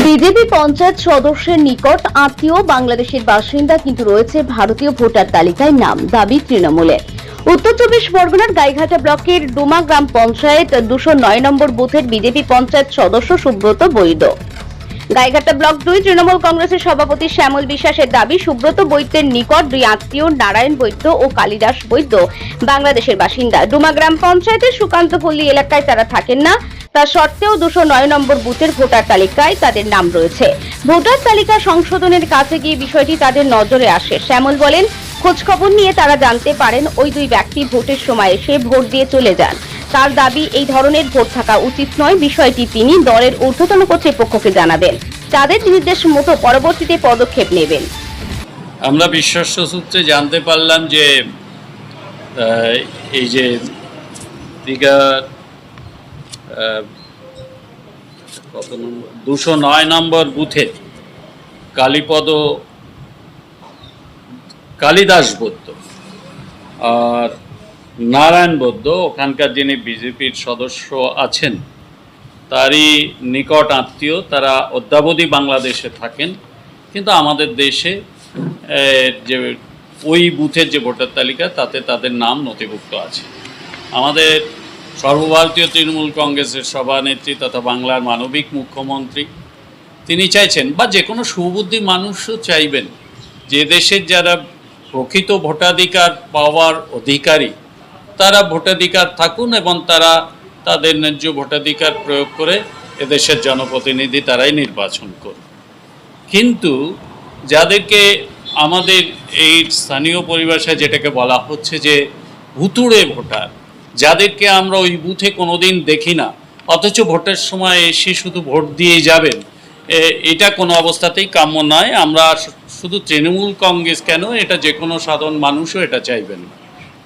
BJP panchayat সদস্যের নিকট আত্মীয় বাংলাদেশের বাসিন্দা কিন্তু রয়েছে ভারতীয় ভোটার তালিকায় নাম, দাবি তৃণমূলের। উত্তর চব্বিশ পরগনার গাইঘাটা ব্লকের ডুমা গ্রাম পঞ্চায়েত 209 নম্বর বুথের বিজেপি পঞ্চায়েত সদস্য সুব্রত বৈদ্য। গাইঘাটা ব্লক 2 তৃণমূল কংগ্রেসের সভাপতি শ্যামল বিশ্বাসের দাবি, সুব্রত বৈদ্যের নিকট দুই আত্মীয় নারায়ণ বৈদ্য ও কালিদাস বৈদ্য বাংলাদেশের বাসিন্দা। ডুমা গ্রাম পঞ্চায়েতের সুকান্তপল্লী এলাকায় তারা থাকেন না, তা সত্ত্বেও 209 নম্বর বুথের ভোটার তালিকায় তাদের নাম রয়েছে। ভোটার তালিকা সংশোধনের কাছে গিয়ে বিষয়টি তাদের নজরে আসে। শ্যামল বলেন, খোঁজ খবর নিয়ে তারা জানতে পারেন ওই দুই ব্যক্তি ভোটের সময় এসে ভোট দিয়ে চলে যান। তার দাবি, এই ধরনের ভোট থাকা উচিত নয়। বিষয়টি তিনি দলের ঊর্ধ্বতন কর্তৃপক্ষকে জানাবেন, তাদের নির্দেশ মতো পরবর্তীতে পদক্ষেপ নেবেন। আমরা বিশ্বাস সূত্রে জানতে পারলাম যে এই যে দীঘার 209 নম্বর বুথে কালিদাস বৈদ্য আর নারায়ণ বৈদ্য, ওখানকার যিনি বিজেপির সদস্য আছেন তারই নিকট আত্মীয়। তারা অদ্যাবধি বাংলাদেশে থাকেন, কিন্তু আমাদের দেশে যে ওই বুথের যে ভোটার তালিকা তাতে তাদের নাম নথিভুক্ত আছে। আমাদের সর্বভারতীয় তৃণমূল কংগ্রেসের সভানেত্রী তথা বাংলার মানবিক মুখ্যমন্ত্রী তিনি চাইছেন, বা যে কোনো সুবুদ্ধি মানুষও চাইবেন, যে দেশের যারা প্রকৃত ভোটাধিকার পাওয়ার অধিকারী তারা ভোটাধিকার থাকুন এবং তারা তাদের ন্যায্য ভোটাধিকার প্রয়োগ করে এদেশের জনপ্রতিনিধি তারাই নির্বাচন করুন। কিন্তু যাদেরকে আমাদের এই স্থানীয় পরিভাষায় যেটাকে বলা হচ্ছে যে ভুতুড়ে ভোটার, যাদেরকে আমরা ওই বুথে কোনোদিন দেখি না অথচ ভোটের সময় এসে শুধু ভোট দিয়ে যাবেন, এটা কোনো অবস্থাতেই কাম্য নয়। আমরা শুধু তৃণমূল কংগ্রেস কেন, এটা যে কোনো সাধারণ মানুষও এটা চাইবেন না।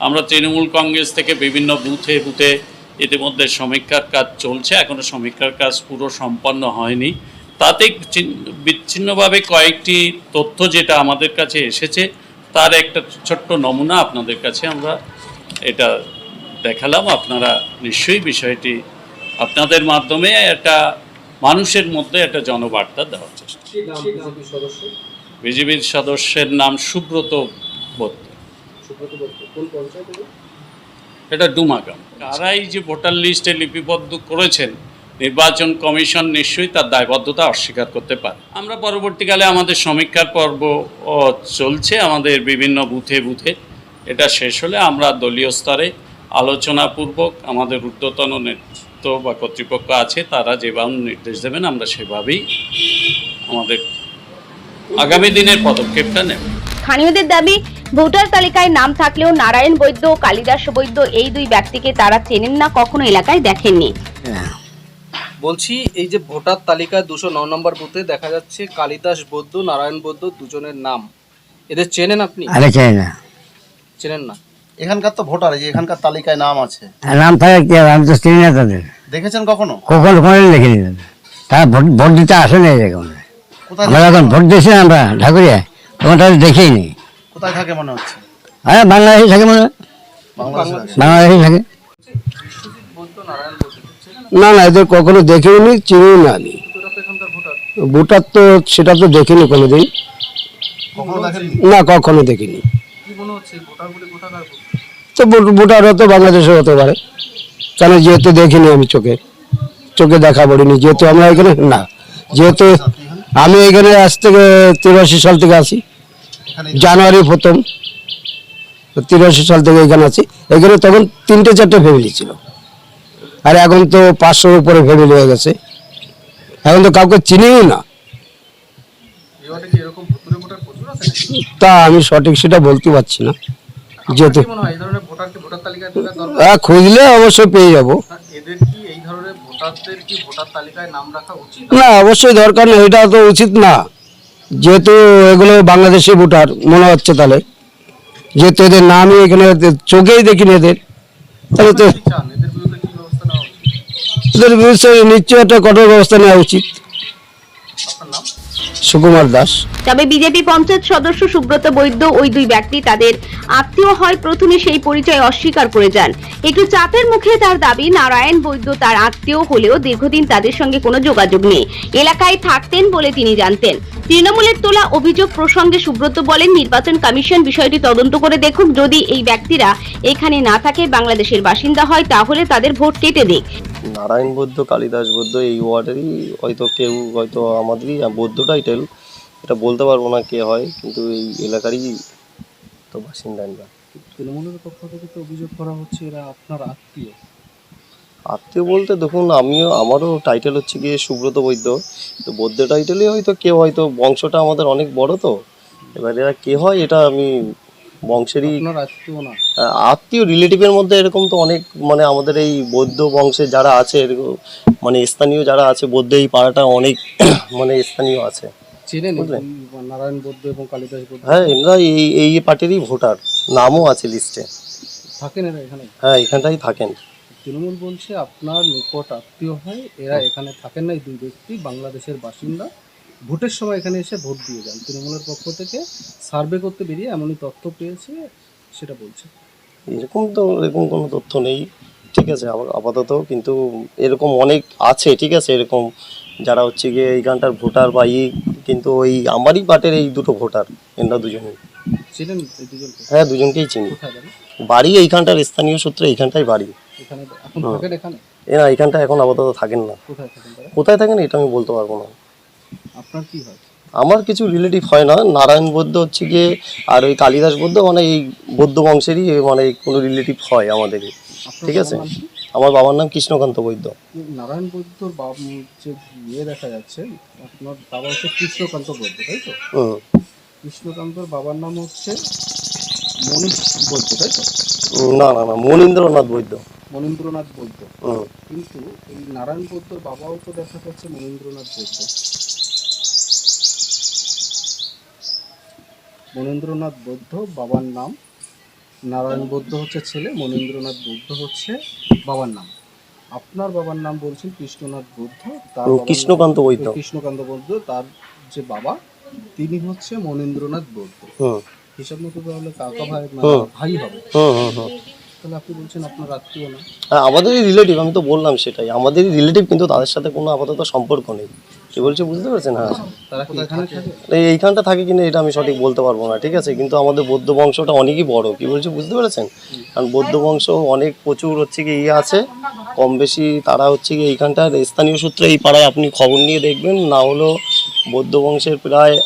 আমরা তৃণমূল কংগ্রেস থেকে বিভিন্ন বুথে বুথে ইতিমধ্যে সমীক্ষার কাজ চলছে, এখনও সমীক্ষার কাজ পুরো সম্পন্ন হয়নি। তাতে বিচ্ছিন্নভাবে কয়েকটি তথ্য যেটা আমাদের কাছে এসেছে তার একটা ছোট্ট নমুনা আপনাদের কাছে আমরা এটা দেখালাম। আপনারা নিশ্চয়ই বিষয়টি আপনাদের মাধ্যমে একটা মানুষের মধ্যে একটা জনবার্তা দেওয়ার চেষ্টা। বিজেপির সদস্যের নাম সুব্রত বৈদ্য। এটা ডুমাগ্রাম। কারাই যে ভোটার লিস্টে লিপিবদ্ধ করেছেন, নির্বাচন কমিশন নিশ্চয়ই তার দায়বদ্ধতা অস্বীকার করতে পারে। আমরা পরবর্তীকালে আমাদের সমীক্ষার পর্ব চলছে আমাদের বিভিন্ন বুথে বুথে। এটা শেষ হলে আমরা দলীয় স্তরে আলোচনাপূর্বক আমাদের ঊর্ধ্বতন নেতৃত্ব বা কর্তৃপক্ষ আছে তারা যেভাবে নির্দেশ দেবেন আমরা সেভাবেই আমাদের আগামী দিনের পদক্ষেপটা নেব। স্থানীয়দের দাবি, ভোটার তালিকায় নাম থাকলেও নারায়ণ বৈদ্য ও কালিদাস বৈদ্য এই দুই ব্যক্তিকে তারা চেনেন না, কখনো এলাকায় দেখেননি। বলছি, এই যে ভোটার তালিকায় 209 নম্বর বুথে দেখা যাচ্ছে কালিদাস বৈদ্য, নারায়ণ বৈদ্য দুজনের নাম, এদের চেনেন আপনি? আরে চেনে না। চেনেন না? এখানকার তো ভোটার, এই যে এখানকার তালিকায় নাম আছে, নাম থাকে কি, আমি তো চিনি না তাদের। দেখেছেন কখনো? কখনো দেখিনি তারা। ভোট দিতে আসে না এরকম। আমরা যখন ভোট দিয়েছি আমরা ঢাকুরিয়ায়, তখন তাদের দেখেই নেই। কোথায় থাকে মনে হচ্ছে? হ্যাঁ, বাংলাদেশে থাকে মনে হয়, বাংলাদেশে থাকে। না না, এদের কখনো দেখিনি, চিনিও না আমি। ভোটার তো সেটা তো দেখিনি কোনোদিন, না কখনো দেখিনি। তো ভোটার হতো বাংলাদেশে হতে পারে, কেন যেহেতু দেখিনি আমি চোখে দেখা পড়িনি, যেহেতু আমরা এখানে না, যেহেতু আমি এখানে আজ থেকে 83 সাল থেকে আছি, জানুয়ারি প্রথম 83 সাল থেকে এখানে আছি। এখানে তখন 3-4টে ফ্যামিলি ছিল, আর এখন তো 500-র উপরে ফ্যামিলি হয়ে গেছে। এখন তো কাউকে চিনিও না। তা আমি সঠিক সেটা বলতে পারছি না, যেহেতু খুঁজলে অবশ্যই পেয়ে যাবো। না, অবশ্যই দরকার নেই, এটা তো উচিত না, যেহেতু এগুলো বাংলাদেশি ভোটার মনে হচ্ছে। তাহলে যেহেতু এদের নামই এখানে চোখেই দেখিনি এদের, তাহলে তো এদের বিরুদ্ধে নিশ্চয়ই একটা কঠোর ব্যবস্থা নেওয়া উচিত। সুকুমার দাস। তবে বিজেপি পঞ্চায়েত সদস্য সুব্রত বৈদ্য ওই দুই ব্যক্তি তাদের আত্মীয় হয় প্রথমে সেই পরিচয় অস্বীকার করে যান। একটু চাপের মুখে তার দাবি নারায়ণ বৈদ্য তার আত্মীয় হলেও দীর্ঘদিন তাদের সঙ্গে কোনো যোগাযোগ নেই, এলাকায় থাকতেন বলে তিনি জানতেন। তৃণমূলের তোলা অভিযোগ প্রসঙ্গে সুব্রত বলেন, নির্বাচন কমিশন বিষয়টি তদন্ত করে দেখুক, যদি এই ব্যক্তিরা এখানে না থাকে বাংলাদেশের বাসিন্দা হয় তাহলে তাদের ভোট কেটে দিক। নারায়ণ বৌদ্ধ, কালিদাস বৌদ্ধ এই ওয়ার্ডেরই হয়তো কেউ, হয়তো আমাদেরই বৌদ্ধ টাইটেল, এটা বলতে পারবো না কে হয়, কিন্তু এই এলাকারই তো বাসিন্দা। তৃণমূলের পক্ষ থেকে তো অভিযোগ করা হচ্ছে এরা আপনার আত্মীয়। আত্মীয় বলতে দেখুন, আমারও টাইটেল হচ্ছে গিয়ে সুব্রত বৈদ্য, তো বৌদ্ধ টাইটেলই হয়তো কেউ, হয়তো বংশটা আমাদের অনেক বড়, তো এবার এরা কে হয় এটা আমি বংশেরই আপনার আত্মীয় না? আত্মীয় রিলেটিভের মধ্যে এরকম তো অনেক, মানে আমাদের এই বৌদ্ধ বংশে যারা আছে এরকম, মানে স্থানীয় যারা আছে বৌদ্ধ এই পাড়াটা অনেক মানে স্থানীয় আছে। চেনেন বুঝলেন? নারায়ণ বৌদ্ধ এবং কালিদাস বৌদ্ধ? হ্যাঁ, এরা এই এই পার্টিরই ভোটার, নামও আছে লিস্টে। থাকেন এরা এখানে? হ্যাঁ, এখানটাই থাকেন। তৃণমূল বলছে আপনার নিকট আত্মীয় হয়, এরা এখানে থাকেন না, এই দুই ব্যক্তি বাংলাদেশের বাসিন্দা, ভোটের সময় এখানে এসে ভোট দিয়ে যান। তৃণমূলের পক্ষ থেকে সার্ভে করতে বেরিয়ে এমনই তথ্য পেয়েছে, সেটা বলছে। এরকম কোনো তথ্য নেই, ঠিক আছে আপাতত, কিন্তু এরকম অনেক আছে, ঠিক আছে, এরকম যারা হচ্ছে গিয়ে এইখানটার ভোটার বা কিন্তু ওই আমারই পার্টির এই দুটো ভোটার, এরা দুজনেই। ছিলেন এই দুজনকে? হ্যাঁ, দুজনকেই চিনি। কোথায় বাড়ি? বাড়ি এইখানটার স্থানীয় সূত্রে এইখানটাই বাড়ি। এখানে এখন থাকেন? এখানে এরা এইখানটা এখন আপাতত থাকেন না। কোথায় থাকেন তারা? কোথায় থাকেন এটা আমি বলতে পারবো না। আপনার কি হয়? আমার কিছু রিলেটিভ হয় না, নারায়ণ বৌদ্ধ হচ্ছে গিয়ে আর ওই কালিদাস বৌদ্ধ মানে এই বৌদ্ধ বংশেরই, মানে কোনো রিলেটিভ হয় আমাদেরই, আপনার ঠিক আছে। বাবার নাম কি? আমার বাবার নাম কৃষ্ণকান্ত বৈদ্য। নারায়ণ বৈদ্যর যে ইয়ে দেখা যাচ্ছে, আপনার বাবা হচ্ছে কৃষ্ণকান্ত বৈদ্য, তাই তো? হুম। কৃষ্ণকান্তর বাবার নাম হচ্ছে মনীষ বৈদ্য, তাই তো? না, মনীন্দ্রনাথ বৈদ্য। মনীন্দ্রনাথ বৈদ্য। হুম। কিন্তু এই নারায়ণ বৈদ্যর বাবাও তো দেখা যাচ্ছে মনীন্দ্রনাথ বৈদ্য। মনীন্দ্রনাথ বৈদ্য বাবার নাম, নারায়ণ বৈদ্য হচ্ছে ছেলে, মনীন্দ্রনাথ বৈদ্য হচ্ছে বাবার নাম। আপনার বাবার নাম বলছেন কৃষ্ণনাথ বৈদ্য, তার বাবার নাম কৃষ্ণকান্ত বৈদ্য। কৃষ্ণকান্ত বৈদ্য, তার যে বাবা তিনি হচ্ছে মনীন্দ্রনাথ বৈদ্য। হুম হিসাব মতো তাহলে কাকা ভাই হুম। ভাই হবে। হুম হুম হুম। তাহলে আপনি বলছেন আপনার আত্মীয় না? হ্যাঁ, আমাদেরই রিলেটিভ, আমি তো বললাম সেটাই, আমাদেরই রিলেটিভ, কিন্তু তাদের সাথে কোনো আপাতত সম্পর্ক নেই। কি বলছি বুঝতে পারছেন? হ্যাঁ, তারা কি এখানে থাকে? এইখানটা থাকে কিনা এটা আমি সঠিক বলতে পারবো না, ঠিক আছে, কিন্তু আমাদের বৌদ্ধ বংশটা অনেকই বড়। কি বলছি বুঝতে পেরেছেন? কারণ বৌদ্ধ বংশ অনেক প্রচুর হচ্ছে কি ইয়ে আছে, কম বেশি তারা হচ্ছে কি এইখানটার স্থানীয় সূত্রে এই পাড়ায় আপনি খবর নিয়ে দেখবেন, না হলেও বৌদ্ধ বংশের প্রায়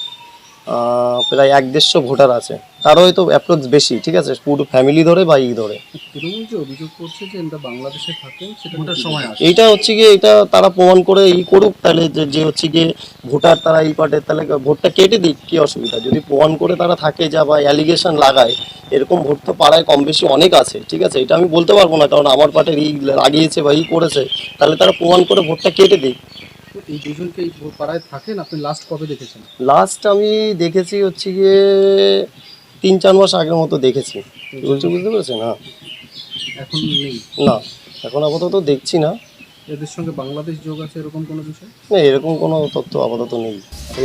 150 ভোটার আছে, তারও হয়তো অ্যাপ্রক্স বেশি, ঠিক আছে, পুরো ফ্যামিলি ধরে বা ধরে। তৃণমূল যে অভিযোগ করছে যে এরা বাংলাদেশে থাকেন, সেটা ভোটের সময় আসে। এইটা হচ্ছে গিয়ে এটা তারা প্রমাণ করে করুক, তাহলে যে হচ্ছে গিয়ে ভোটার তারা এই পার্টের, তাহলে ভোটটা কেটে দিক, কি অসুবিধা? যদি প্রমাণ করে তারা থাকে যা বা অ্যালিগেশন লাগায়, এরকম ভোট তো পাড়ায় কম বেশি অনেক আছে, ঠিক আছে, এটা আমি বলতে পারবো না, কারণ আমার পার্টির লাগিয়েছে বা করেছে, তাহলে তারা প্রমাণ করে ভোটটা কেটে দিক। এই দুজনকে এই পাড়ায় থাকেন, আপনি লাস্ট কবে দেখেছেন? লাস্ট আমি দেখেছি হচ্ছে গিয়ে 3-4 মাস আগের মতো দেখেছি। কি বলছি বুঝতে পেরেছেন? হ্যাঁ। এখন নেই? না, এখন আপাতত দেখছি না। এদের সঙ্গে বাংলাদেশ যোগ আছে এরকম কোনো বিষয়? না, এরকম কোনো তথ্য আপাতত নেই,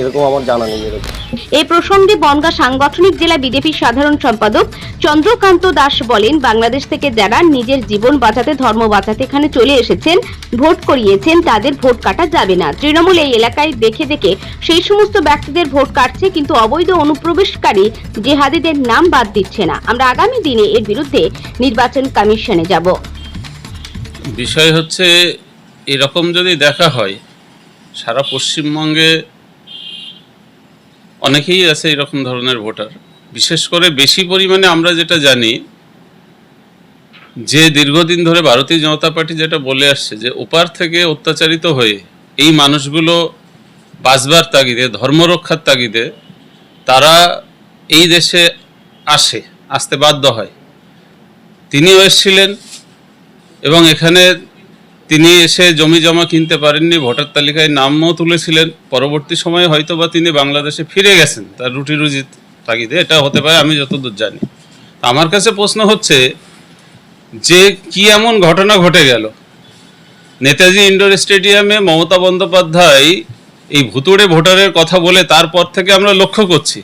এরকম আমার জানা নেই এরকম। এই প্রসঙ্গে বনগাঁ সাংগঠনিক জেলা বিজেপির সাধারণ সম্পাদক চন্দ্রকান্ত দাস বলেন, বাংলাদেশ থেকে যারা নিজের জীবন বাঁচাতে, ধর্ম বাঁচাতে এখানে চলে এসেছেন, ভোট করিয়েছেন, তাদের ভোট কাটা যাবে না। তৃণমূল এই এলাকায় দেখে দেখে সেই সমস্ত ব্যক্তিদের ভোট কাটছে, কিন্তু অবৈধ অনুপ্রবেশকারী জেহাদিদের নাম বাদ দিচ্ছে না। আমরা আগামী দিনে এর বিরুদ্ধে নির্বাচন কমিশনে যাব। বিষয় হচ্ছে এরকম যদি দেখা হয়, সারা পশ্চিমবঙ্গে অনেকেই আছে এরকম ধরনের ভোটার, বিশেষ করে বেশি পরিমাণে আমরা যেটা জানি যে দীর্ঘদিন ধরে ভারতীয় জনতা পার্টি যেটা বলে আসছে যে ওপার থেকে অত্যাচারিত হয়ে এই মানুষগুলো বাঁচবার তাগিদে, ধর্মরক্ষার তাগিদে তারা এই দেশে আসতে বাধ্য হয়। তিনিও এসেছিলেন এবং এখানে তিনি এসে জমি জমা কিনতে পারেননি, ভোটার তালিকায় নামও তুলেছিলেন, পরবর্তী সময়ে হয়তো বা তিনি বাংলাদেশে ফিরে গেছেন তার রুটি রুজি তাগিদে, এটা হতে পারে আমি যতদূর জানি। আমার কাছে প্রশ্ন হচ্ছে যে কি এমন ঘটনা ঘটে গেল? নেতাজি ইন্ডোর স্টেডিয়ামে মমতা বন্দ্যোপাধ্যায় এই ভুতুড়ে ভোটারের কথা বলে তারপর থেকে আমরা লক্ষ্য করছি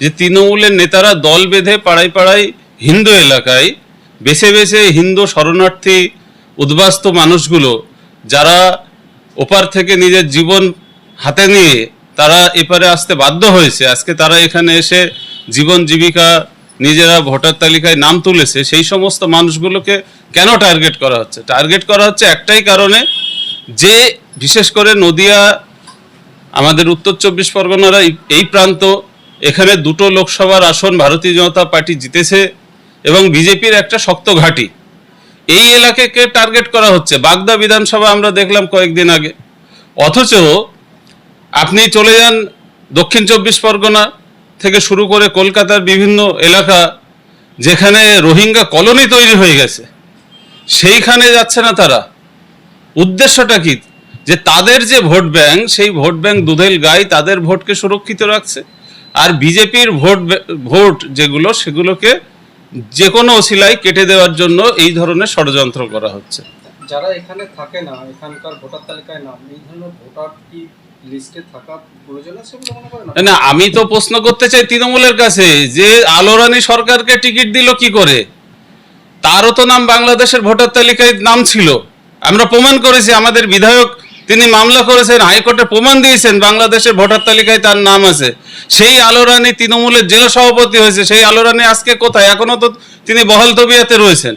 যে তৃণমূলের নেতারা দল বেঁধে পাড়ায় পাড়ায় হিন্দু এলাকায় বেছে বেছে হিন্দু শরণার্থী উদ্বাস্তু মানুষগুলো যারা ওপার থেকে নিজের জীবন হাতে নিয়ে তারা এপারে আসতে বাধ্য হয়েছে, আজকে তারা এখানে এসে জীবন জীবিকা নিজেরা ভোটার তালিকায় নাম তুলেছে, সেই সমস্ত মানুষগুলোকে কেন টার্গেট করা হচ্ছে? টার্গেট করা হচ্ছে একটাই কারণে, যে বিশেষ করে নদিয়া, আমাদের উত্তর 24 পরগনার এই প্রান্ত, এখানে দুটো লোকসভার আসন ভারতীয় জনতা পার্টি জিতেছে এবং বিজেপির একটা শক্ত ঘাঁটি, এই এলাকাকে টার্গেট করা হচ্ছে। বাগদা বিধানসভা আমরা দেখলাম কয়েকদিন আগে। অথচ আপনি চলে যান দক্ষিণ 24 পরগনা থেকে শুরু করে কলকাতার বিভিন্ন এলাকা যেখানে রোহিঙ্গা কলোনি তৈরি হয়ে গেছে, সেইখানে যাচ্ছে না তারা। উদ্দেশ্যটা কি? যে তাদের যে ভোট ব্যাংক, সেই ভোট ব্যাংক দুধেল গাই তাদের ভোটকে সুরক্ষিত রাখছে, আর বিজেপির ভোট যেগুলো সেগুলোকে যে কোনো ওসিলায় কেটে দেওয়ার জন্য এই ধরনের ষড়যন্ত্র করা হচ্ছে। যারা এখানে থাকে না, এখানকার ভোটার তালিকায় নাম, এই ধরনের ভোটার কি লিস্টে থাকা প্রয়োজন আছে বলে মনে করেন? না, আমি তো প্রশ্ন করতে চাই তৃণমূলের কাছে যে আলো রানী সরকারকে টিকিট দিল কি করে? তারও তো নাম বাংলাদেশের ভোটার তালিকায় নাম ছিল, আমরা প্রমাণ করেছি। আমাদের বিধায়ক তিনি মামলা করেছেন, হাইকোর্টে প্রমাণ দিয়েছেন বাংলাদেশের ভোটার তালিকায় তার নাম আছে। সেই আলো রানী তৃণমূলের জেলা সভাপতি হয়েছে, সেই আলো রানী আজকে কোথায়? এখনো তো তিনি বহাল তবিয়াতে রয়েছেন।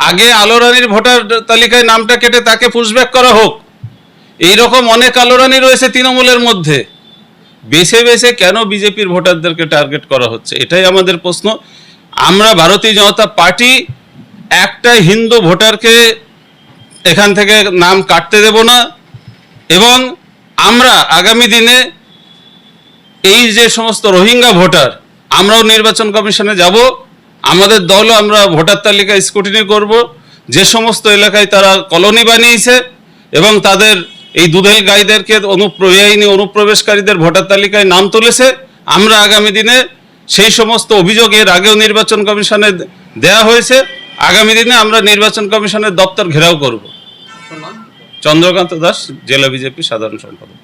আগে আলো রানীর ভোটার তালিকায় নামটা কেটে তাকে পুশব্যাক করা হোক। এইরকম অনেক আলো রানী রয়েছে তৃণমূলের মধ্যে। বেছে বেছে কেন বিজেপির ভোটারদেরকে টার্গেট করা হচ্ছে, এটাই আমাদের প্রশ্ন। আমরা ভারতীয় জনতা পার্টি একটা হিন্দু ভোটারকে এখান থেকে নাম কাটতে দেব না, এবং আমরা আগামী দিনে এই যে সমস্ত রোহিঙ্গা ভোটার, আমরাও নির্বাচন কমিশনে যাব, আমাদের দলও আমরা ভোটার তালিকা স্ক্রুটিনি করব। যে সমস্ত এলাকায় তারা কলোনি বানিয়েছে এবং তাদের এই দুধেল গাইদেরকে বেআইনি অনুপ্রবেশকারীদের ভোটার তালিকায় নাম তুলেছে, আমরা আগামী দিনে সেই সমস্ত অভিযোগের আগেও নির্বাচন কমিশনে দেয়া হয়েছে, আগামী দিনে আমরা নির্বাচন কমিশনের দপ্তর ঘেরাও করব। চন্দ্রকান্ত দাস, জেলা বিজেপি সাধারণ সম্পাদক।